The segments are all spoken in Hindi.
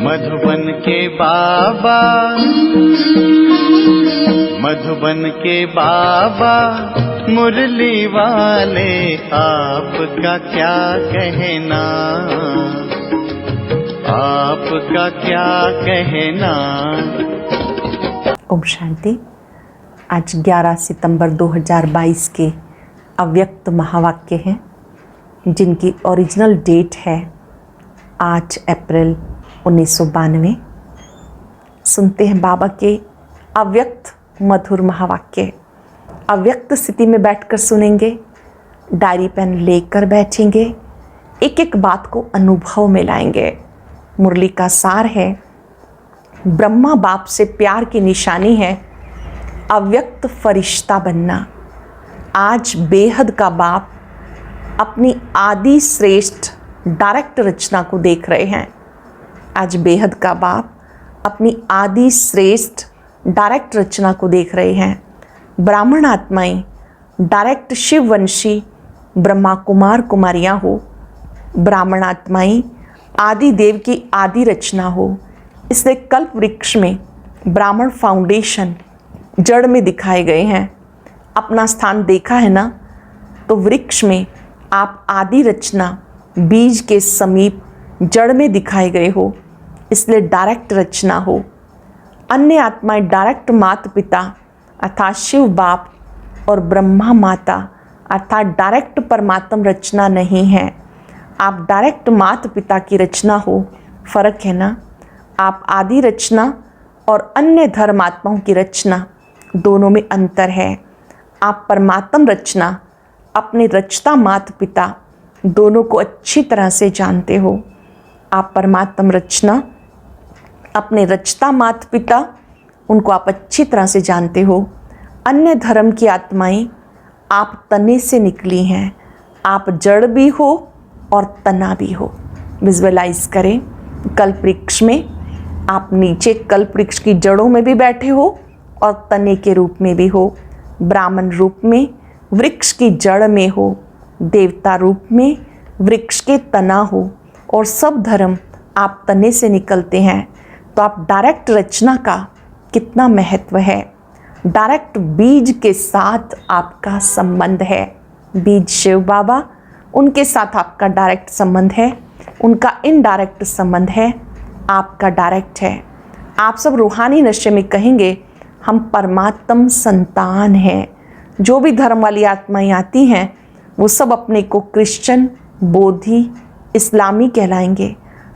मधुबन के बाबा, मधुबन के बाबा मुरली वाले, आपका क्या कहना, आपका क्या कहना। ओम शांति। आज 11 सितंबर 2022 के अव्यक्त महावाक्य हैं, जिनकी ओरिजिनल डेट है 8 अप्रैल 1992। सुनते हैं बाबा के अव्यक्त मधुर महावाक्य। अव्यक्त स्थिति में बैठकर सुनेंगे, डायरी पेन लेकर बैठेंगे, एक एक बात को अनुभव में लाएंगे। मुरली का सार है, ब्रह्मा बाप से प्यार की निशानी है अव्यक्त फरिश्ता बनना। आज बेहद का बाप अपनी आदि श्रेष्ठ डायरेक्ट रचना को देख रहे हैं। आज बेहद का बाप अपनी आदि श्रेष्ठ डायरेक्ट रचना को देख रहे हैं। ब्राह्मण आत्माएं डायरेक्ट शिववंशी ब्रह्मा कुमार कुमारियां हो, ब्राह्मण आत्माएं आदि देव की आदि रचना हो। इसलिए कल्प वृक्ष में ब्राह्मण फाउंडेशन जड़ में दिखाए गए हैं। अपना स्थान देखा है ना, तो वृक्ष में आप आदि रचना बीज के समीप जड़ में दिखाए गए हो, इसलिए डायरेक्ट रचना हो। अन्य आत्माएं डायरेक्ट माता पिता अर्थात शिव बाप और ब्रह्मा माता अर्थात डायरेक्ट परमात्म रचना नहीं है। आप डायरेक्ट माता पिता की रचना हो, फर्क है ना। आप आदि रचना और अन्य धर्मात्माओं की रचना, दोनों में अंतर है। आप परमात्म रचना अपने रचता माता पिता दोनों को अच्छी तरह से जानते हो। आप परमात्म रचना अपने रचता माता पिता उनको आप अच्छी तरह से जानते हो। अन्य धर्म की आत्माएं आप तने से निकली हैं, आप जड़ भी हो और तना भी हो। विजुअलाइज करें, कल्प वृक्ष में आप नीचे कल्प वृक्ष की जड़ों में भी बैठे हो और तने के रूप में भी हो। ब्राह्मण रूप में वृक्ष की जड़ में हो, देवता रूप में वृक्ष के तना हो, और सब धर्म आप तने से निकलते हैं। तो आप डायरेक्ट रचना का कितना महत्व है। डायरेक्ट बीज के साथ आपका संबंध है। बीज शिव बाबा, उनके साथ आपका डायरेक्ट संबंध है, उनका इनडायरेक्ट संबंध है, आपका डायरेक्ट है। आप सब रूहानी नशे में कहेंगे हम परमात्म संतान हैं। जो भी धर्म वाली आत्माएं आती हैं वो सब अपने को क्रिश्चियन, बोधि, इस्लामी कहलाएंगे।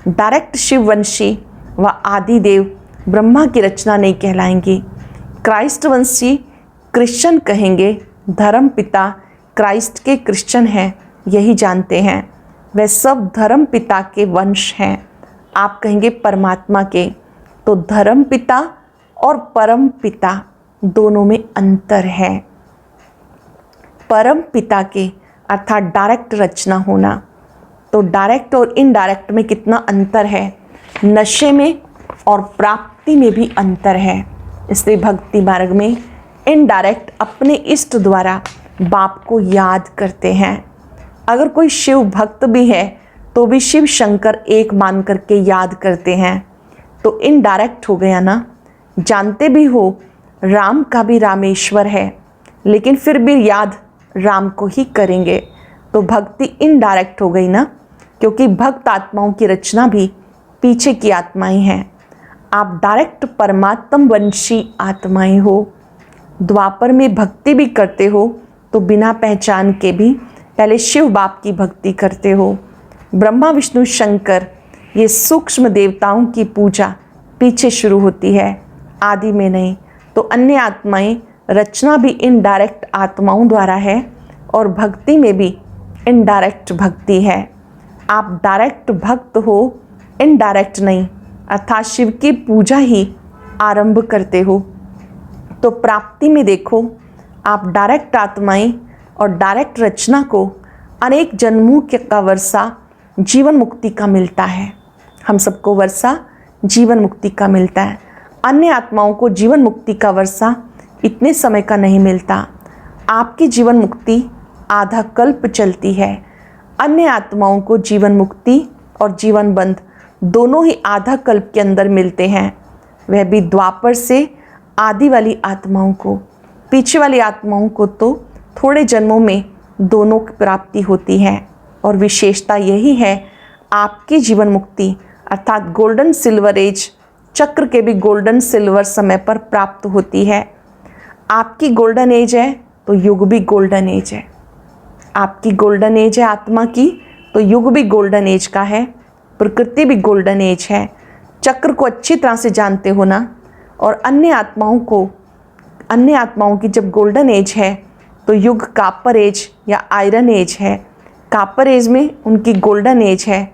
डायरेक्ट शिववंशी व आदि देव ब्रह्मा की रचना नहीं कहलाएंगी। क्राइस्ट वंशी क्रिश्चियन कहेंगे, धर्म पिता क्राइस्ट के क्रिश्चियन हैं, यही जानते हैं। वे सब धर्म पिता के वंश हैं। आप कहेंगे परमात्मा के, तो धर्म पिता और परम पिता दोनों में अंतर है। परम पिता के अर्थात डायरेक्ट रचना होना, तो डायरेक्ट और इनडायरेक्ट में कितना अंतर है। नशे में और प्राप्ति में भी अंतर है। इसलिए भक्ति मार्ग में इनडायरेक्ट अपने इष्ट द्वारा बाप को याद करते हैं। अगर कोई शिव भक्त भी है तो भी शिव शंकर एक मान करके याद करते हैं, तो इनडायरेक्ट हो गया ना। जानते भी हो राम का भी रामेश्वर है, लेकिन फिर भी याद राम को ही करेंगे, तो भक्ति इनडायरेक्ट हो गई ना, क्योंकि भक्त आत्माओं की रचना भी पीछे की आत्माएं हैं। आप डायरेक्ट परमात्म वंशी आत्माएं हो। द्वापर में भक्ति भी करते हो तो बिना पहचान के भी पहले शिव बाप की भक्ति करते हो। ब्रह्मा विष्णु शंकर ये सूक्ष्म देवताओं की पूजा पीछे शुरू होती है, आदि में नहीं। तो अन्य आत्माएं रचना भी इनडायरेक्ट आत्माओं द्वारा है और भक्ति में भी इनडायरेक्ट भक्ति है। आप डायरेक्ट भक्त हो, इनडायरेक्ट नहीं, अर्थात शिव की पूजा ही आरंभ करते हो। तो प्राप्ति में देखो, आप डायरेक्ट आत्माएं और डायरेक्ट रचना को अनेक जन्मों का वर्षा जीवन मुक्ति का मिलता है। हम सबको वर्षा जीवन मुक्ति का मिलता है। अन्य आत्माओं को जीवन मुक्ति का वर्षा इतने समय का नहीं मिलता। आपकी जीवन मुक्ति आधा कल्प चलती है। अन्य आत्माओं को जीवन मुक्ति और जीवन बंध दोनों ही आधा कल्प के अंदर मिलते हैं, वह भी द्वापर से आदि वाली आत्माओं को। पीछे वाली आत्माओं को तो थोड़े जन्मों में दोनों की प्राप्ति होती है। और विशेषता यही है, आपकी जीवन मुक्ति अर्थात गोल्डन सिल्वर एज चक्र के भी गोल्डन सिल्वर समय पर प्राप्त होती है। आपकी गोल्डन एज है तो युग भी गोल्डन एज है। आपकी गोल्डन एज है आत्मा की, तो युग भी गोल्डन एज का है, प्रकृति भी गोल्डन एज है। चक्र को अच्छी तरह से जानते हो ना। और अन्य आत्माओं की जब गोल्डन एज है तो युग कापर एज या आयरन एज है। कापर एज में उनकी गोल्डन एज है,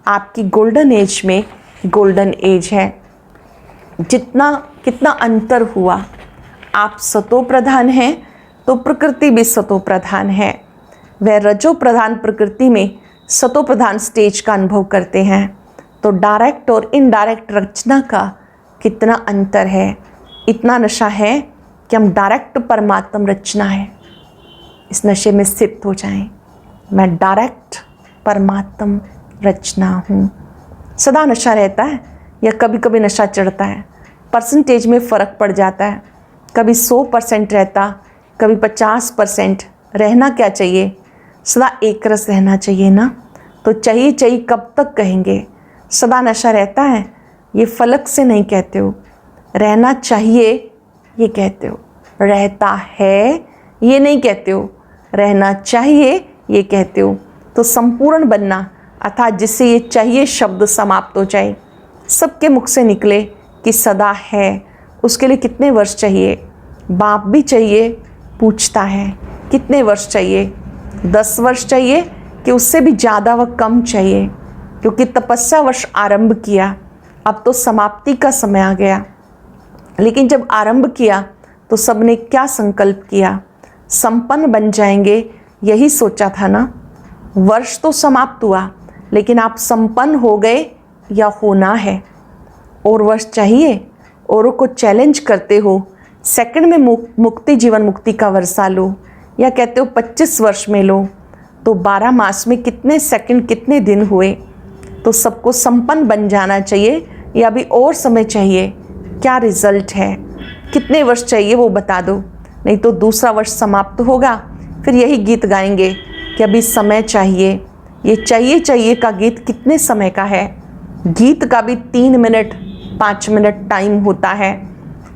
आपकी गोल्डन एज में गोल्डन एज है। कितना अंतर हुआ। आप सतो प्रधान हैं तो प्रकृति भी सतो प्रधान है। वह रजो प्रधान प्रकृति में सतो प्रधान स्टेज का अनुभव करते हैं। तो डायरेक्ट और इनडायरेक्ट रचना का कितना अंतर है। इतना नशा है कि हम डायरेक्ट परमात्म रचना है, इस नशे में स्थित हो जाएं। मैं डायरेक्ट परमात्म रचना हूँ। सदा नशा रहता है या कभी कभी नशा चढ़ता है, परसेंटेज में फ़र्क पड़ जाता है। कभी 100% रहता, कभी 50%। रहना क्या चाहिए? सदा एक रस रहना चाहिए ना। तो चाहिए चाहिए कब तक कहेंगे? सदा नशा रहता है ये फलक से नहीं कहते हो, रहना चाहिए ये कहते हो। रहता है ये नहीं कहते हो, रहना चाहिए ये कहते हो। तो संपूर्ण बनना अर्थात जिससे ये चाहिए शब्द समाप्त हो जाए, सबके मुख से निकले कि सदा है, उसके लिए कितने वर्ष चाहिए? बाप भी चाहिए, पूछता है कितने वर्ष चाहिए? 10 वर्ष चाहिए कि उससे भी ज़्यादा व कम चाहिए? क्योंकि तपस्या वर्ष आरंभ किया, अब तो समाप्ति का समय आ गया। लेकिन जब आरंभ किया तो सबने क्या संकल्प किया? संपन्न बन जाएंगे, यही सोचा था ना। वर्ष तो समाप्त हुआ, लेकिन आप संपन्न हो गए या होना है। और वर्ष चाहिए, औरों को चैलेंज करते हो, सेकंड में मुक्ति जीवन मुक्ति का वर्षा लो, या कहते हो 25 वर्ष में लो। तो 12 मास में कितने सेकंड कितने दिन हुए? तो सबको संपन्न बन जाना चाहिए या अभी और समय चाहिए? क्या रिजल्ट है? कितने वर्ष चाहिए वो बता दो, नहीं तो दूसरा वर्ष समाप्त होगा, फिर यही गीत गाएंगे कि अभी समय चाहिए। ये चाहिए का गीत कितने समय का है? गीत का भी 3 मिनट 5 मिनट टाइम होता है।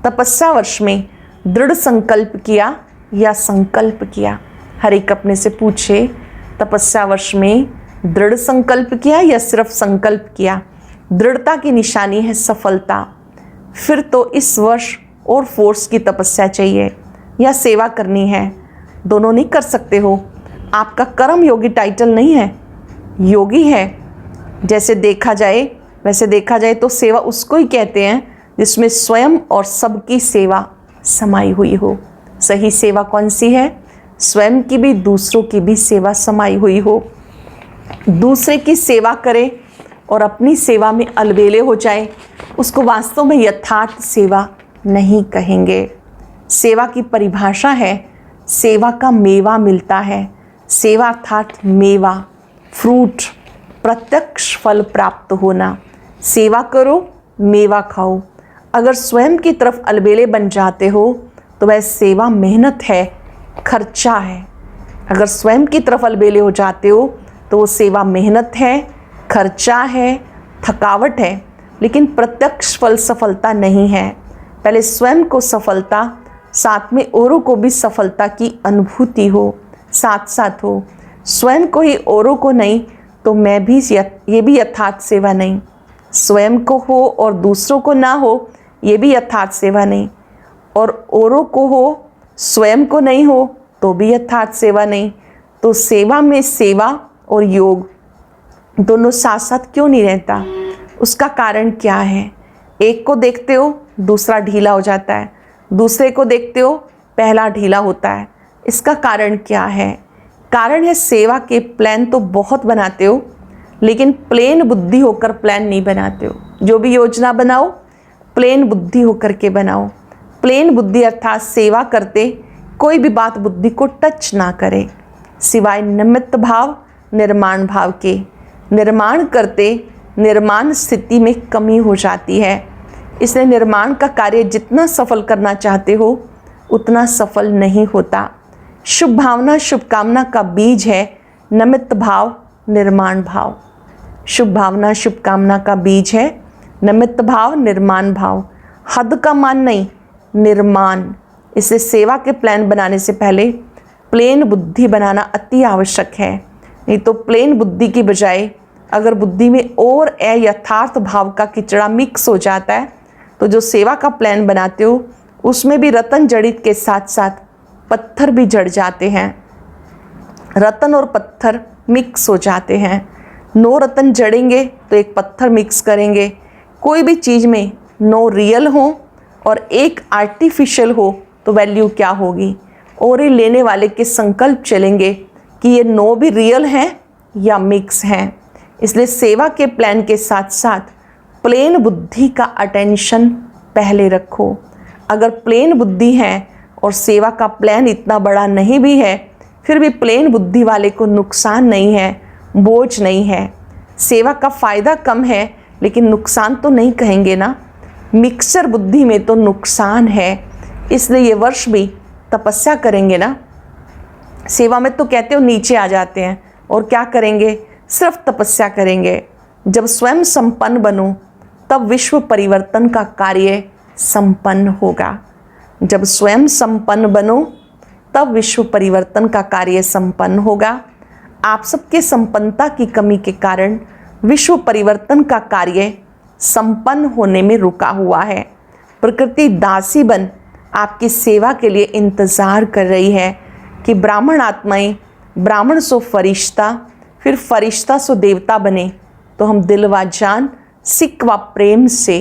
तपस्या वर्ष में दृढ़ संकल्प किया या संकल्प किया? हर एक अपने से पूछे, तपस्या वर्ष में दृढ़ संकल्प किया या सिर्फ संकल्प किया? दृढ़ता की निशानी है सफलता। फिर तो इस वर्ष और फोर्स की तपस्या चाहिए या सेवा करनी है, दोनों नहीं कर सकते हो। आपका कर्म योगी टाइटल नहीं है, योगी है। जैसे देखा जाए वैसे देखा जाए तो सेवा उसको ही कहते हैं जिसमें स्वयं और सबकी सेवा समाई हुई हो। सही सेवा कौन सी है? स्वयं की भी दूसरों की भी सेवा समाई हुई हो। दूसरे की सेवा करे और अपनी सेवा में अलबेले हो जाए, उसको वास्तव में यथार्थ सेवा नहीं कहेंगे। सेवा की परिभाषा है, सेवा का मेवा मिलता है। सेवा अर्थात मेवा, फ्रूट, प्रत्यक्ष फल प्राप्त होना। सेवा करो, मेवा खाओ। अगर स्वयं की तरफ अलबेले बन जाते हो तो वह सेवा मेहनत है, खर्चा है। अगर स्वयं की तरफ अलबेले हो जाते हो तो वो सेवा मेहनत है, खर्चा है, थकावट है, लेकिन प्रत्यक्ष फल सफलता नहीं है। पहले स्वयं को सफलता, साथ में औरों को भी सफलता की अनुभूति हो, साथ साथ हो। स्वयं को ही औरों को नहीं तो मैं भी ये भी यथार्थ सेवा नहीं। स्वयं को हो और दूसरों को ना हो, ये भी यथार्थ सेवा नहीं। और औरों को हो, स्वयं को नहीं हो तो भी यथार्थ सेवा नहीं। तो सेवा में सेवा और योग दोनों साथ साथ क्यों नहीं रहता? उसका कारण क्या है? एक को देखते हो दूसरा ढीला हो जाता है, दूसरे को देखते हो पहला ढीला होता है। इसका कारण क्या है? कारण है सेवा के प्लान तो बहुत बनाते हो, लेकिन प्लेन बुद्धि होकर प्लान नहीं बनाते हो। जो भी योजना बनाओ प्लेन बुद्धि होकर के बनाओ। प्लेन बुद्धि अर्थात सेवा करते कोई भी बात बुद्धि को टच ना करे, सिवाय निमित्त भाव निर्माण भाव के। निर्माण करते निर्माण स्थिति में कमी हो जाती है। इसलिए निर्माण का कार्य जितना सफल करना चाहते हो उतना सफल नहीं होता। शुभ भावना शुभकामना का बीज है नमित्त भाव निर्माण भाव। शुभ भावना शुभकामना का बीज है नमित्त भाव निर्माण भाव। हद का मान नहीं, निर्माण। इसलिए सेवा के प्लान बनाने से पहले प्लेन बुद्धि बनाना अति आवश्यक है। नहीं तो प्लेन बुद्धि की बजाय अगर बुद्धि में और अयथार्थ भाव का किचड़ा मिक्स हो जाता है तो जो सेवा का प्लान बनाते हो उसमें भी रतन जड़ित के साथ साथ पत्थर भी जड़ जाते हैं। रतन और पत्थर मिक्स हो जाते हैं। 9 रतन जड़ेंगे तो एक पत्थर मिक्स करेंगे। कोई भी चीज़ में 9 रियल हो और एक आर्टिफिशियल हो तो वैल्यू क्या होगी। और ये लेने वाले के संकल्प चलेंगे कि ये 9 भी रियल हैं या मिक्स हैं। इसलिए सेवा के प्लान के साथ साथ प्लेन बुद्धि का अटेंशन पहले रखो। अगर प्लेन बुद्धि है और सेवा का प्लान इतना बड़ा नहीं भी है फिर भी प्लेन बुद्धि वाले को नुकसान नहीं है, बोझ नहीं है। सेवा का फ़ायदा कम है लेकिन नुकसान तो नहीं कहेंगे ना। मिक्सचर बुद्धि में तो नुकसान है। इसलिए ये वर्ष भी तपस्या करेंगे ना। सेवा में तो कहते हो नीचे आ जाते हैं और क्या करेंगे, सिर्फ तपस्या करेंगे। जब स्वयं संपन्न बनो तब विश्व परिवर्तन का कार्य संपन्न होगा। जब स्वयं संपन्न बनो तब विश्व परिवर्तन का कार्य संपन्न होगा। आप सबके संपन्नता की कमी के कारण विश्व परिवर्तन का कार्य संपन्न होने में रुका हुआ है। प्रकृति दासी बन आपकी सेवा के लिए इंतज़ार कर रही है कि ब्राह्मण आत्माएं ब्राह्मण सो फरिश्ता, फिर फरिश्ता सो देवता बने तो हम दिल व जान सिक व प्रेम से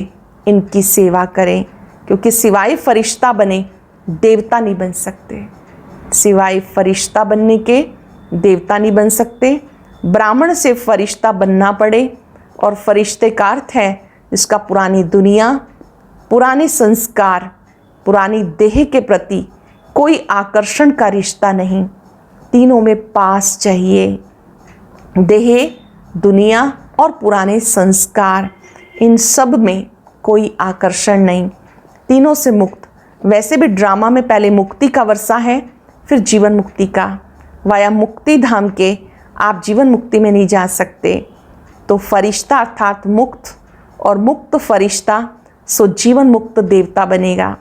इनकी सेवा करें। क्योंकि सिवाय फरिश्ता बने देवता नहीं बन सकते। सिवाय फरिश्ता बनने के देवता नहीं बन सकते। ब्राह्मण से फरिश्ता बनना पड़े और फरिश्ते का अर्थ है जिसका पुरानी दुनिया, पुराने संस्कार, पुरानी देह के प्रति कोई आकर्षण का रिश्ता नहीं। तीनों में पास चाहिए, देह, दुनिया और पुराने संस्कार। इन सब में कोई आकर्षण नहीं, तीनों से मुक्त। वैसे भी ड्रामा में पहले मुक्ति का वर्षा है फिर जीवन मुक्ति का। वाया मुक्ति धाम के आप जीवन मुक्ति में नहीं जा सकते। तो फरिश्ता अर्थात मुक्त और मुक्त फरिश्ता सो जीवन मुक्त देवता बनेगा।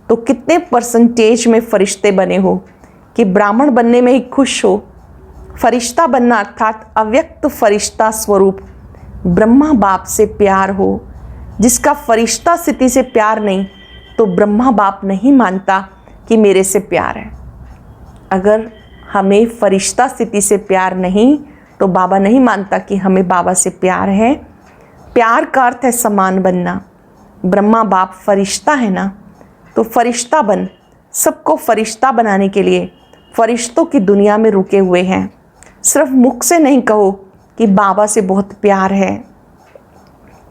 तो कितने परसेंटेज में फरिश्ते बने हो कि ब्राह्मण बनने में ही खुश हो। फरिश्ता बनना अर्थात अव्यक्त फरिश्ता स्वरूप ब्रह्मा बाप से प्यार हो। जिसका फरिश्ता स्थिति से प्यार नहीं तो ब्रह्मा बाप नहीं मानता कि मेरे से प्यार है। अगर हमें फरिश्ता स्थिति से प्यार नहीं तो बाबा नहीं मानता कि हमें बाबा से प्यार है। प्यार का अर्थ है समान बनना। ब्रह्मा बाप फरिश्ता है ना, तो फरिश्ता बन। सबको फरिश्ता बनाने के लिए फरिश्तों की दुनिया में रुके हुए हैं। सिर्फ मुख से नहीं कहो कि बाबा से बहुत प्यार है,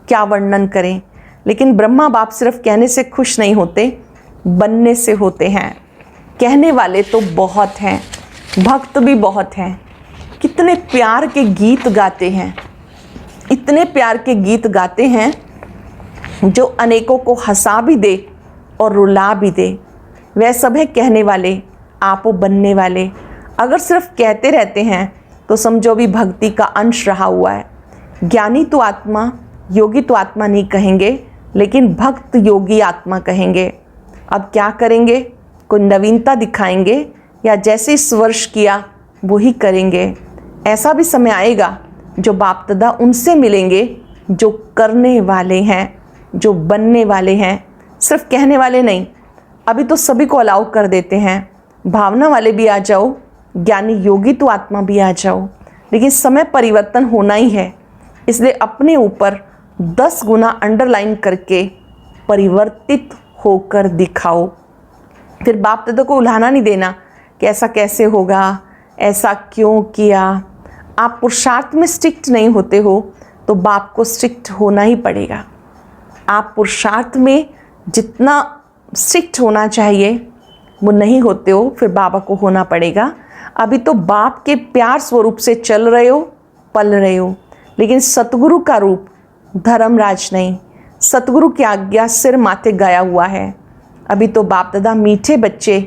क्या वर्णन करें। लेकिन ब्रह्मा बाप सिर्फ कहने से खुश नहीं होते, बनने से होते हैं। कहने वाले तो बहुत हैं, भक्त भी बहुत हैं। कितने प्यार के गीत गाते हैं, इतने प्यार के गीत गाते हैं जो अनेकों को हंसा भी दे और रुला भी दे। वह सब है कहने वाले, आपो बनने वाले। अगर सिर्फ कहते रहते हैं तो समझो भी भक्ति का अंश रहा हुआ है। ज्ञानी तो आत्मा, योगी तो आत्मा नहीं कहेंगे, लेकिन भक्त योगी आत्मा कहेंगे। अब क्या करेंगे, कोई नवीनता दिखाएंगे या जैसे इस वर्ष किया वही करेंगे। ऐसा भी समय आएगा जो बाप दादा उनसे मिलेंगे जो करने वाले हैं, जो बनने वाले हैं, सिर्फ कहने वाले नहीं। अभी तो सभी को अलाउ कर देते हैं, भावना वाले भी आ जाओ, ज्ञानी योगी तो आत्मा भी आ जाओ, लेकिन समय परिवर्तन होना ही है। इसलिए अपने ऊपर 10 गुना अंडरलाइन करके परिवर्तित होकर दिखाओ। फिर बाप दादा को उल्हाना नहीं देना कि ऐसा कैसे होगा, ऐसा क्यों किया। आप पुरुषार्थ में स्ट्रिक्ट नहीं होते हो तो बाप को स्ट्रिक्ट होना ही पड़ेगा। आप पुरुषार्थ में जितना स्ट्रिक्ट होना चाहिए वो नहीं होते हो, फिर बाबा को होना पड़ेगा। अभी तो बाप के प्यार स्वरूप से चल रहे हो, पल रहे हो, लेकिन सतगुरु का रूप धर्मराज नहीं, सतगुरु की आज्ञा सिर माथे गया हुआ है। अभी तो बाप दादा मीठे बच्चे,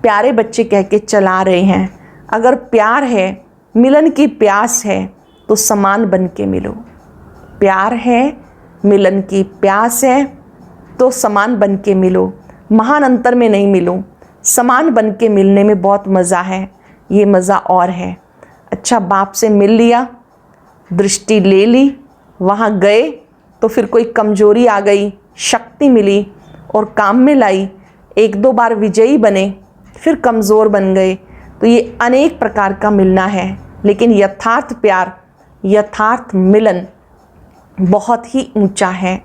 प्यारे बच्चे कह के चला रहे हैं। अगर प्यार है, मिलन की प्यास है, तो समान बन के मिलो। प्यार है, मिलन की प्यास है, तो समान बन के मिलो। महान अंतर में नहीं मिलो, समान बन के मिलने में बहुत मज़ा है। ये मज़ा और है। अच्छा, बाप से मिल लिया, दृष्टि ले ली, वहाँ गए तो फिर कोई कमजोरी आ गई, शक्ति मिली और काम में लाई। एक दो बार विजयी बने, फिर कमज़ोर बन गए। तो ये अनेक प्रकार का मिलना है। लेकिन यथार्थ प्यार, यथार्थ मिलन बहुत ही ऊंचा है,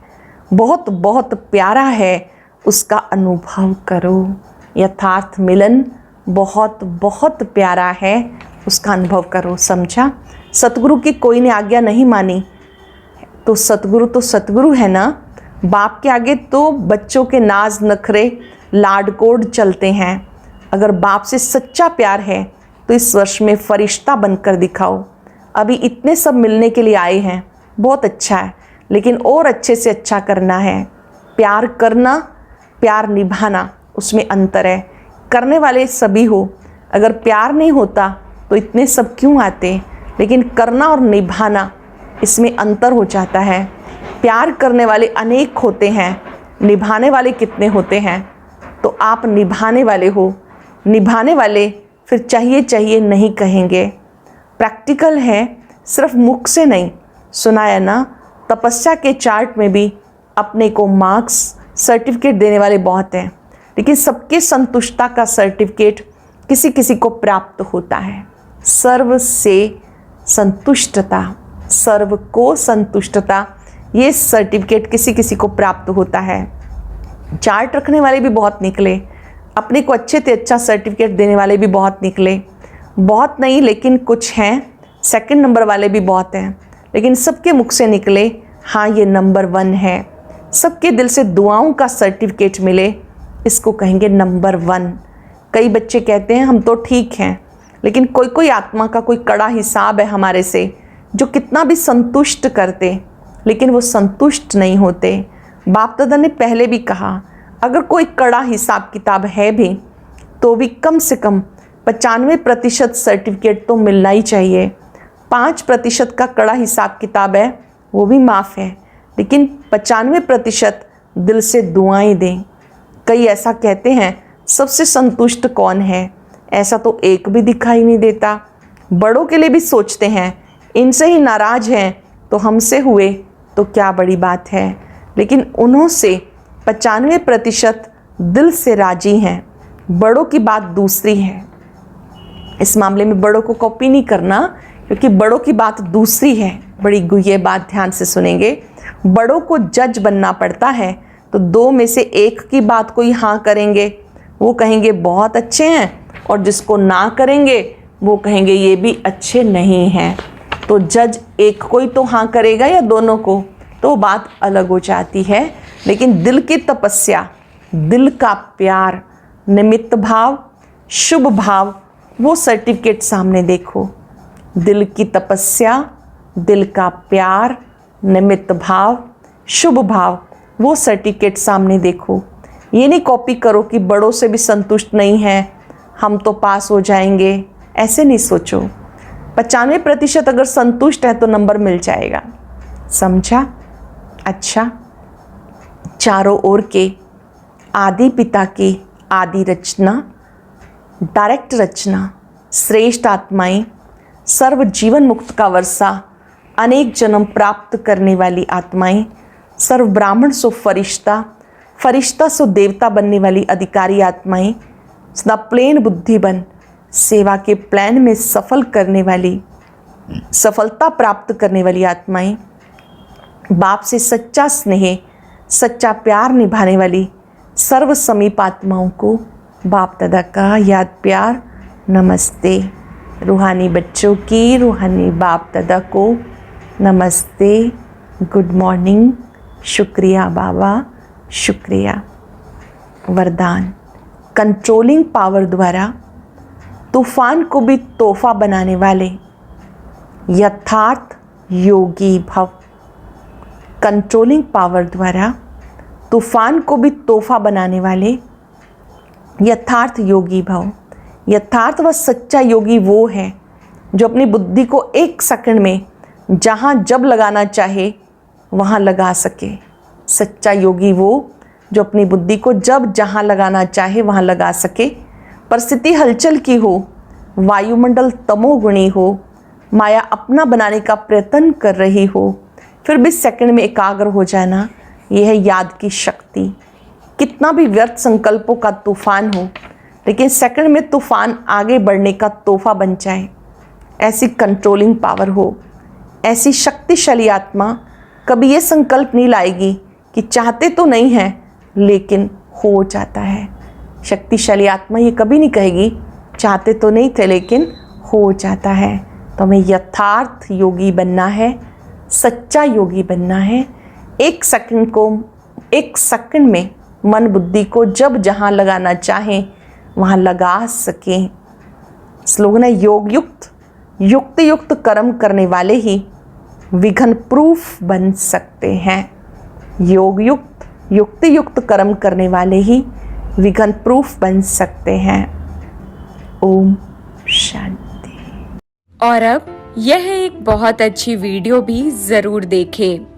बहुत बहुत प्यारा है। उसका अनुभव करो। यथार्थ मिलन बहुत बहुत प्यारा है, उसका अनुभव करो। समझा? सतगुरु की कोई ने आज्ञा नहीं मानी तो सतगुरु है ना। बाप के आगे तो बच्चों के नाज नखरे लाडकोड चलते हैं। अगर बाप से सच्चा प्यार है तो इस वर्ष में फरिश्ता बनकर दिखाओ। अभी इतने सब मिलने के लिए आए हैं, बहुत अच्छा है, लेकिन और अच्छे से अच्छा करना है। प्यार करना, प्यार निभाना, उसमें अंतर है। करने वाले सभी हो, अगर प्यार नहीं होता तो इतने सब क्यों आते। लेकिन करना और निभाना, इसमें अंतर हो जाता है। प्यार करने वाले अनेक होते हैं, निभाने वाले कितने होते हैं। तो आप निभाने वाले हो। निभाने वाले फिर चाहिए नहीं कहेंगे। प्रैक्टिकल है, सिर्फ मुख से नहीं। सुनाया ना, तपस्या के चार्ट में भी अपने को मार्क्स सर्टिफिकेट देने वाले बहुत हैं, लेकिन सबके संतुष्टता का सर्टिफिकेट किसी किसी को प्राप्त होता है। सर्व से संतुष्टता, सर्व को संतुष्टता, ये सर्टिफिकेट किसी किसी को प्राप्त होता है। चार्ट रखने वाले भी बहुत निकले, अपने को अच्छे से अच्छा सर्टिफिकेट देने वाले भी बहुत निकले। बहुत नहीं, लेकिन कुछ हैं। सेकंड नंबर वाले भी बहुत हैं, लेकिन सबके मुख से निकले, हाँ ये नंबर 1 है। सबके दिल से दुआओं का सर्टिफिकेट मिले, इसको कहेंगे नंबर 1। कई बच्चे कहते हैं हम तो ठीक हैं, लेकिन कोई कोई आत्मा का कोई कड़ा हिसाब है हमारे से, जो कितना भी संतुष्ट करते, लेकिन वो संतुष्ट नहीं होते। बाप दादा ने पहले भी कहा, अगर कोई कड़ा हिसाब किताब है भी तो भी कम से कम 95% सर्टिफिकेट तो मिलना ही चाहिए। 5% का कड़ा हिसाब किताब है, वो भी माफ़ है, लेकिन 95% दिल से दुआएं दें। कई ऐसा कहते हैं सबसे संतुष्ट कौन है, ऐसा तो एक भी दिखाई नहीं देता। बड़ों के लिए भी सोचते हैं, इनसे ही नाराज़ हैं तो हमसे हुए तो क्या बड़ी बात है, लेकिन उन्हों से 95% दिल से राजी हैं। बड़ों की बात दूसरी है। इस मामले में बड़ों को कॉपी नहीं करना, क्योंकि बड़ों की बात दूसरी है। बड़ी ये बात ध्यान से सुनेंगे। बड़ों को जज बनना पड़ता है, तो 2 में से 1 की बात कोई हाँ करेंगे, वो कहेंगे बहुत अच्छे हैं, और जिसको ना करेंगे वो कहेंगे ये भी अच्छे नहीं हैं। तो जज एक को ही तो हाँ करेगा या दोनों को, तो बात अलग हो जाती है। लेकिन दिल की तपस्या, दिल का प्यार, निमित्त भाव, शुभ भाव, वो सर्टिफिकेट सामने देखो। दिल की तपस्या, दिल का प्यार, निमित्त भाव, शुभ भाव, वो सर्टिफिकेट सामने देखो। ये नहीं कॉपी करो कि बड़ों से भी संतुष्ट नहीं है, हम तो पास हो जाएंगे, ऐसे नहीं सोचो। 95% अगर संतुष्ट है तो नंबर मिल जाएगा। समझा? अच्छा, चारों ओर के आदि पिता की आदि रचना, डायरेक्ट रचना, श्रेष्ठ आत्माएं, सर्व जीवन मुक्त का वर्षा, अनेक जन्म प्राप्त करने वाली आत्माएं, सर्व ब्राह्मण सो फरिश्ता, फरिश्ता सो देवता बनने वाली अधिकारी आत्माएं, सदा प्लेन बुद्धि बन सेवा के प्लान में सफलता प्राप्त करने वाली आत्माएं, बाप से सच्चा स्नेह, सच्चा प्यार निभाने वाली सर्व समीप आत्माओं को बाप दादा का याद प्यार नमस्ते। रूहानी बच्चों की रूहानी बाप दादा को नमस्ते, गुड मॉर्निंग, शुक्रिया बाबा, शुक्रिया। वरदान, कंट्रोलिंग पावर द्वारा तूफान को भी तोहफा बनाने वाले यथार्थ योगी भव। कंट्रोलिंग पावर द्वारा तूफान को भी तोहफा बनाने वाले यथार्थ योगी भव। यथार्थ व सच्चा योगी वो है जो अपनी बुद्धि को 1 सेकंड में जहाँ जब लगाना चाहे वहाँ लगा सके। सच्चा योगी वो जो अपनी बुद्धि को जब जहाँ लगाना चाहे वहाँ लगा सके। परिस्थिति हलचल की हो, वायुमंडल तमोगुणी हो, माया अपना बनाने का प्रयत्न कर रही हो, फिर भी सेकंड में एकाग्र हो जाना, यह है याद की शक्ति। कितना भी व्यर्थ संकल्पों का तूफान हो, लेकिन सेकंड में तूफान आगे बढ़ने का तोहफा बन जाए, ऐसी कंट्रोलिंग पावर हो। ऐसी शक्तिशाली आत्मा कभी ये संकल्प नहीं लाएगी कि चाहते तो नहीं हैं लेकिन हो जाता है। शक्तिशाली आत्मा ये कभी नहीं कहेगी चाहते तो नहीं थे लेकिन हो जाता है। तो हमें यथार्थ योगी बनना है, सच्चा योगी बनना है। 1 सेकंड में मन बुद्धि को जब जहाँ लगाना चाहें वहाँ लगा सकें। स्लोगन है योग युक्त, युक्त युक्त कर्म करने वाले ही विघ्न प्रूफ बन सकते हैं। योग युक्त, युक्ति युक्त कर्म करने वाले ही विघ्न प्रूफ बन सकते हैं। ओम शांति। और अब यह एक बहुत अच्छी वीडियो भी जरूर देखें।